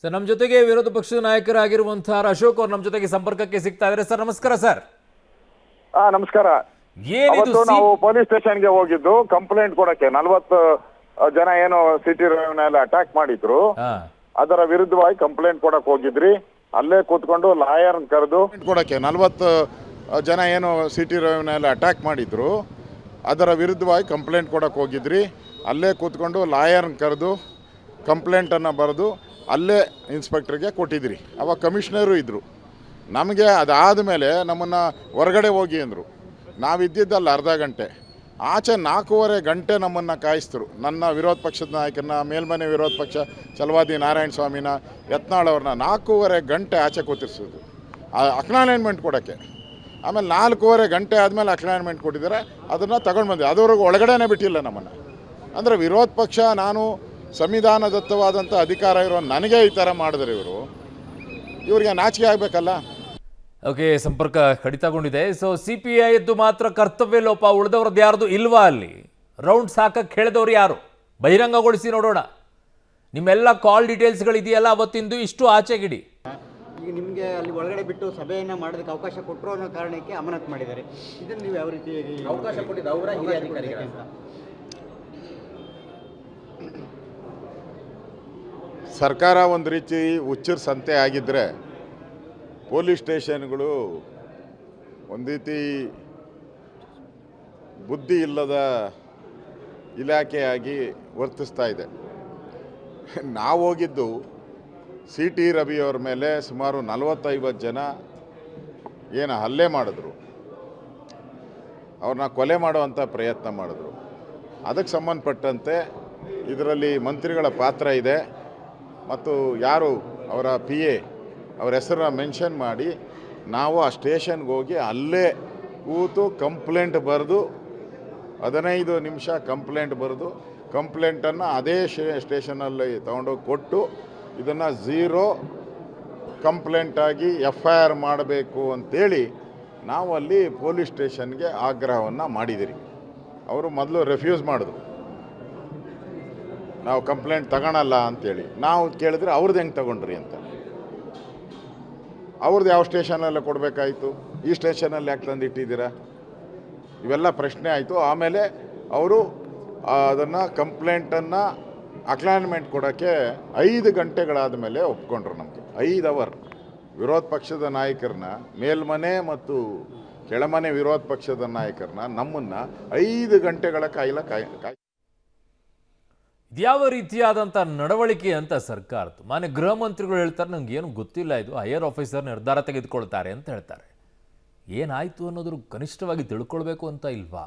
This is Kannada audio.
ಸರ್, ನಮ್ಮ ಜೊತೆಗೆ ವಿರೋಧ ಪಕ್ಷದ ನಾಯಕರಾಗಿರುವಂತಹ ಅಶೋಕ್ ಅವರು ನಮ್ಮ ಜೊತೆಗೆ ಸಂಪರ್ಕಕ್ಕೆ ಸಿಗ್ತಾ ಇದ್ದಾರೆ. ಸರ್, ನಮಸ್ಕಾರ ಸರ್. ನಮಸ್ಕಾರ. ಏನಿದು ನಾವು ಪೊಲೀಸ್ ಸ್ಟೇಷನ್ಗೆ ಹೋಗಿದ್ದು ಕಂಪ್ಲೇಂಟ್ ಕೊಡಕ್ಕೆ. 40 ಜನ ಏನು ಸಿಟಿ ಮೇಲೆ ಅಟ್ಯಾಕ್ ಮಾಡಿದ್ರು, ಅದರ ವಿರುದ್ಧವಾಗಿ ಕಂಪ್ಲೇಂಟ್ ಕೊಡಕ್ ಹೋಗಿದ್ರಿ. ಅಲ್ಲೇ ಕೂತ್ಕೊಂಡು ಲಾಯರ್ ಕರೆದು ಕೊಡಕ್ಕೆ 40 ಜನ ಏನು ಸಿಟಿ ಮೇಲೆ ಅಟ್ಯಾಕ್ ಮಾಡಿದ್ರು, ಅದರ ವಿರುದ್ಧವಾಗಿ ಕಂಪ್ಲೇಂಟ್ ಕೊಡಕ್ಕೆ ಹೋಗಿದ್ರಿ. ಅಲ್ಲೇ ಕೂತ್ಕೊಂಡು ಲಾಯರ್ನ ಕರೆದು ಕಂಪ್ಲೇಂಟನ್ನು ಬರೆದು ಅಲ್ಲೇ ಇನ್ಸ್ಪೆಕ್ಟ್ರಿಗೆ ಕೊಟ್ಟಿದ್ರಿ. ಅವಾಗ ಕಮಿಷನರು ಇದ್ದರು. ನಮಗೆ ಅದಾದ ಮೇಲೆ ನಮ್ಮನ್ನು ಹೊರಗಡೆ ಹೋಗಿ ಅಂದರು. ನಾವಿದ್ದಿದ್ದಲ್ಲ ಅರ್ಧ ಗಂಟೆ, ಆಚೆ 4.5 ಗಂಟೆ ನಮ್ಮನ್ನು ಕಾಯಿಸಿದ್ರು. ನನ್ನ ವಿರೋಧ ಪಕ್ಷದ ನಾಯಕರನ್ನ, ಮೇಲ್ಮನೆ ವಿರೋಧ ಪಕ್ಷ ಛಲವಾದಿ ನಾರಾಯಣ ಸ್ವಾಮಿನ, ಯತ್ನಾಳ್ ಅವ್ರನ್ನ 4.5 ಗಂಟೆ ಆಚೆ ಕೂತಿರ್ಸಿದ್ರು ಅಕ್ನಾಲೆಜ್ಮೆಂಟ್ ಕೊಡೋಕ್ಕೆ. ಆಮೇಲೆ 4.5 ಗಂಟೆ ಆದಮೇಲೆ ಅಕ್ನಾಲೆಜ್ಮೆಂಟ್ ಕೊಟ್ಟಿದ್ದಾರೆ. ಅದನ್ನು ತಗೊಂಡು ಬಂದೆ. ಅದವರೆಗೂ ಒಳಗಡೆನೇ ಬಿಟ್ಟಿಲ್ಲ ನಮ್ಮನ್ನು. ಅಂದರೆ ವಿರೋಧ ಪಕ್ಷ, ನಾನು ಸಂವಿಧಾನದತ್ತವಾದಂಥ ಅಧಿಕಾರ ಇರೋ ನನಗೆ ಈ ಥರ ಮಾಡಿದ್ರೆ ಇವರಿಗೆ ನಾಚಿಕೆ ಆಗಬೇಕಲ್ಲ. ಓಕೆ, ಸಂಪರ್ಕ ಕಡಿತಗೊಂಡಿದೆ. ಸೊ CPIದ್ದು ಮಾತ್ರ ಕರ್ತವ್ಯ ಲೋಪ, ಉಳಿದವ್ರದ್ದು ಯಾರ್ದು ಇಲ್ವಾ? ಅಲ್ಲಿ ರೌಂಡ್ಸ್ ಹಾಕಕ್ಕೆ ಹೇಳಿದವ್ರು ಯಾರು? ಬಹಿರಂಗಗೊಳಿಸಿ ನೋಡೋಣ. ನಿಮ್ಮೆಲ್ಲ ಕಾಲ್ ಡೀಟೇಲ್ಸ್ಗಳಿದೆಯಲ್ಲ ಅವತ್ತಿಂದು, ಇಷ್ಟು ಆಚೆಗಿಡಿ. ಈಗ ನಿಮಗೆ ಅಲ್ಲಿ ಒಳಗಡೆ ಬಿಟ್ಟು ಸಭೆಯನ್ನು ಮಾಡೋದಕ್ಕೆ ಅವಕಾಶ ಕೊಟ್ಟರು ಅನ್ನೋ ಕಾರಣಕ್ಕೆ ಅಮಾನತು ಮಾಡಿದ್ದಾರೆ. ಇದನ್ನು ನೀವು ಯಾವ ರೀತಿ ಅವಕಾಶ ಕೊಟ್ಟಿದ್ದು? ಅವರ ಹಿರಿಯ ಅಧಿಕಾರಿಗೆ ಅಂತ ಸರ್ಕಾರ ಒಂದು ರೀತಿ ಹುಚ್ಚರ ಸಂತೆ ಆಗಿದ್ದರೆ, ಪೊಲೀಸ್ ಸ್ಟೇಷನ್ಗಳು ಒಂದು ರೀತಿ ಬುದ್ಧಿ ಇಲ್ಲದ ಇಲಾಖೆಯಾಗಿ ವರ್ತಿಸ್ತಾ ಇದೆ. ನಾವು ಹೋಗಿದ್ದು CT ರವಿಯವ್ರ ಮೇಲೆ ಸುಮಾರು 40-50 ಜನ ಏನು ಹಲ್ಲೆ ಮಾಡಿದ್ರು, ಅವ್ರನ್ನ ಕೊಲೆ ಮಾಡುವಂಥ ಪ್ರಯತ್ನ ಮಾಡಿದ್ರು. ಅದಕ್ಕೆ ಸಂಬಂಧಪಟ್ಟಂತೆ ಇದರಲ್ಲಿ ಮಂತ್ರಿಗಳ ಪಾತ್ರ ಇದೆ. ಮತ್ತು ಯಾರು ಅವರ PA ಅವ್ರ ಹೆಸರನ್ನ ಮೆನ್ಷನ್ ಮಾಡಿ ನಾವು ಆ ಸ್ಟೇಷನ್ಗೆ ಹೋಗಿ ಅಲ್ಲೇ ಕೂತು ಕಂಪ್ಲೇಂಟ್ ಬರೆದು 15 ನಿಮಿಷ ಕಂಪ್ಲೇಂಟ್ ಬರೆದು ಕಂಪ್ಲೇಂಟನ್ನು ಅದೇ ಸ್ಟೇಷನಲ್ಲಿ ತೊಗೊಂಡೋಗಿ ಕೊಟ್ಟು ಇದನ್ನು 0 ಕಂಪ್ಲೇಂಟಾಗಿ FIR ಮಾಡಬೇಕು ಅಂತೇಳಿ ನಾವು ಅಲ್ಲಿ ಪೊಲೀಸ್ ಸ್ಟೇಷನ್ಗೆ ಆಗ್ರಹವನ್ನು ಮಾಡಿದಿರಿ. ಅವರು ಮೊದಲು ರೆಫ್ಯೂಸ್ ಮಾಡಿದ್ರು, ನಾವು ಕಂಪ್ಲೇಂಟ್ ತಗೊಳಲ್ಲ ಅಂತೇಳಿ. ನಾವು ಕೇಳಿದ್ರೆ ಅವ್ರದ್ದು ಹೆಂಗೆ ತಗೊಂಡ್ರಿ ಅಂತ. ಅವ್ರದ್ದು ಯಾವ ಸ್ಟೇಷನಲ್ಲೇ ಕೊಡಬೇಕಾಯಿತು, ಈ ಸ್ಟೇಷನಲ್ಲಿ ಯಾಕೆ ತಂದು ಇಟ್ಟಿದ್ದೀರಾ? ಇವೆಲ್ಲ ಪ್ರಶ್ನೆ ಆಯಿತು. ಆಮೇಲೆ ಅವರು ಅದನ್ನು ಕಂಪ್ಲೇಂಟನ್ನು ಅಕ್ನಾಲೆಜ್ಮೆಂಟ್ ಕೊಡೋಕ್ಕೆ 5 ಗಂಟೆಗಳಾದ ಮೇಲೆ ಒಪ್ಕೊಂಡ್ರು. ನಮಗೆ 5 ಅವರ್ ವಿರೋಧ ಪಕ್ಷದ ನಾಯಕರನ್ನ, ಮೇಲ್ಮನೆ ಮತ್ತು ಕೆಳಮನೆ ವಿರೋಧ ಪಕ್ಷದ ನಾಯಕರನ್ನ, ನಮ್ಮನ್ನು 5 ಗಂಟೆಗಳ ಕಾಯಿ ಇದ್ಯಾವ ರೀತಿಯಾದಂಥ ನಡವಳಿಕೆ ಅಂತ ಸರ್ಕಾರದ್ದು? ಮಾನ್ಯ ಗೃಹ ಮಂತ್ರಿಗಳು ಹೇಳ್ತಾರೆ, ನಂಗೆ ಏನು ಗೊತ್ತಿಲ್ಲ, ಇದು ಹೈಯರ್ ಆಫೀಸರ್ ನಿರ್ಧಾರ ತೆಗೆದುಕೊಳ್ತಾರೆ ಅಂತ ಹೇಳ್ತಾರೆ. ಏನಾಯಿತು ಅನ್ನೋದ್ರ ಕನಿಷ್ಠವಾಗಿ ತಿಳ್ಕೊಳ್ಬೇಕು ಅಂತ ಇಲ್ವಾ?